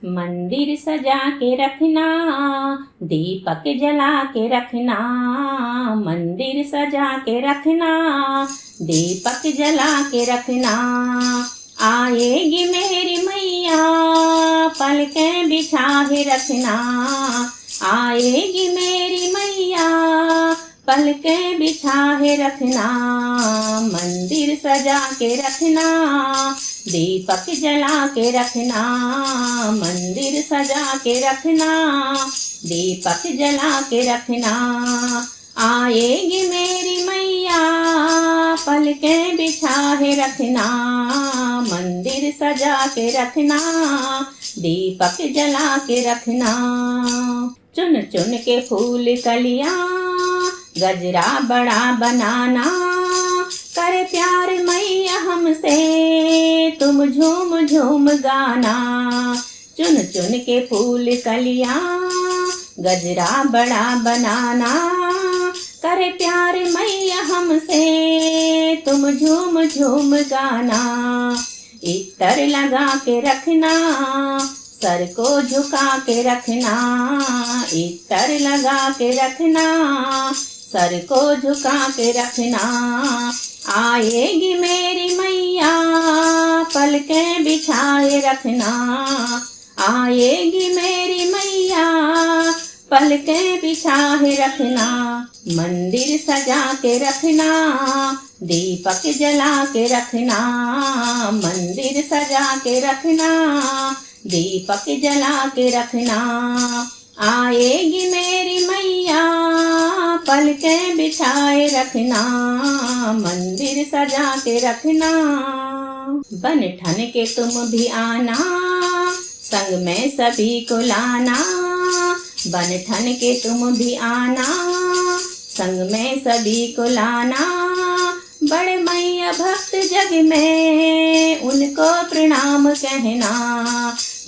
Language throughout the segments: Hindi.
मंदिर सजा के रखना, दीपक जला के रखना। मंदिर सजा के रखना, दीपक जला के रखना। आएगी मेरी मैया, पलकें बिछाए रखना। आएगी मेरी मैया, पलकें बिछाए रखना। मंदिर सजा के रखना, दीपक जला के रखना। मंदिर सजा के रखना, दीपक जला के रखना। आएगी मेरी मैया, पलकें बिछाए रखना। मंदिर सजा के रखना, दीपक जला के रखना। चुन चुन के फूल कलियां, गजरा बड़ा बनाना। करे प्यार मैया हमसे, तुम झूम झूम गाना। चुन चुन के फूल कलियां, गजरा बड़ा बनाना। करे प्यार मैया हमसे, तुम झूम झूम गाना। इत्र लगा के रखना, सर को झुका के रखना। इत्र लगा के रखना, सर को झुका के रखना। आएगी मेरी मैया, पलकें बिछाए रखना। आएगी मेरी मैया, पलकें बिछाए रखना। मंदिर सजा के रखना, दीपक जला के रखना। मंदिर सजा के रखना, दीपक जला के रखना। आएगी मेरी मैया, पलकें बिछाए रखना। मंदिर सजा के रखना। बन ठन के तुम भी आना, संग में सभी को लाना। बन ठन के तुम भी आना, संग में सभी को लाना। बड़े मैया भक्त जग में, उनको प्रणाम कहना।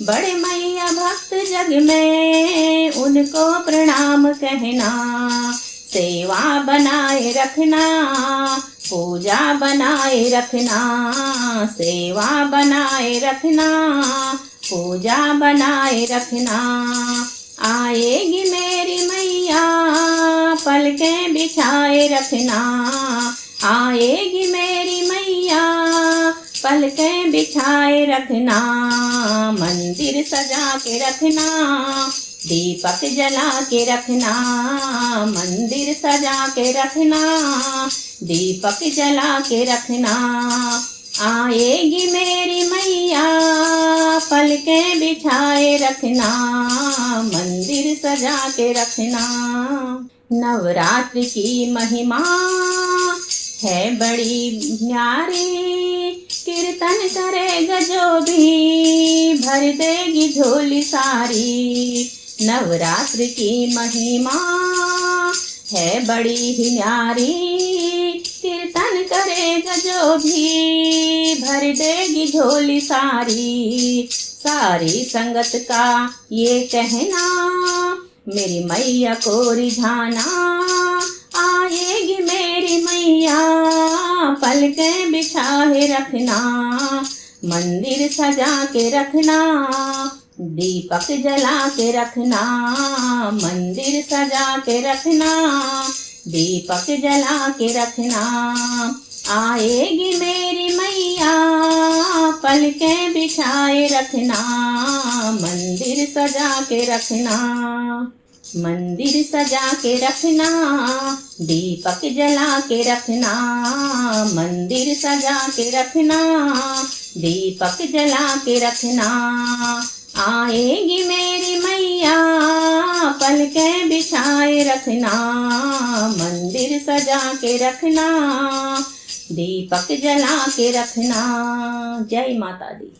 बड़े मैया भक्त जग में, उनको प्रणाम कहना। सेवा बनाए रखना, पूजा बनाए रखना। सेवा बनाए रखना, पूजा बनाए रखना। आएगी मेरी मैया, पलकें बिछाए रखना। आएगी मेरी मैया, पलकें बिछाए रखना। मंदिर सजा के रखना, दीपक जला के रखना। मंदिर सजा के रखना, दीपक जला के रखना। आएगी मेरी मैया, पलकें बिछाए रखना। मंदिर सजा के रखना। नवरात्रि की महिमा है बड़ी न्यारी, कीर्तन करेगा जो भी, भर देगी झोली सारी। नवरात्रि की महिमा है बड़ी ही न्यारी, कीर्तन करेगा जो भी, भर देगी झोली सारी। सारी संगत का ये कहना, मेरी मैया को रिझाना। आएगी मेरी मैया, पलकें बिछाए रखना। मंदिर सजा के रखना, दीपक जला के रखना। मंदिर सजा के रखना, दीपक जला के रखना। आएगी मेरी मैया, पलकें बिछाए रखना। मंदिर सजा के रखना। मंदिर सजा के रखना, दीपक जला के रखना। मंदिर सजा के रखना, दीपक जला के रखना। आएगी मेरी मैया, पलकें बिछाए रखना। मंदिर सजा के रखना, दीपक जला के रखना। जय माता दी।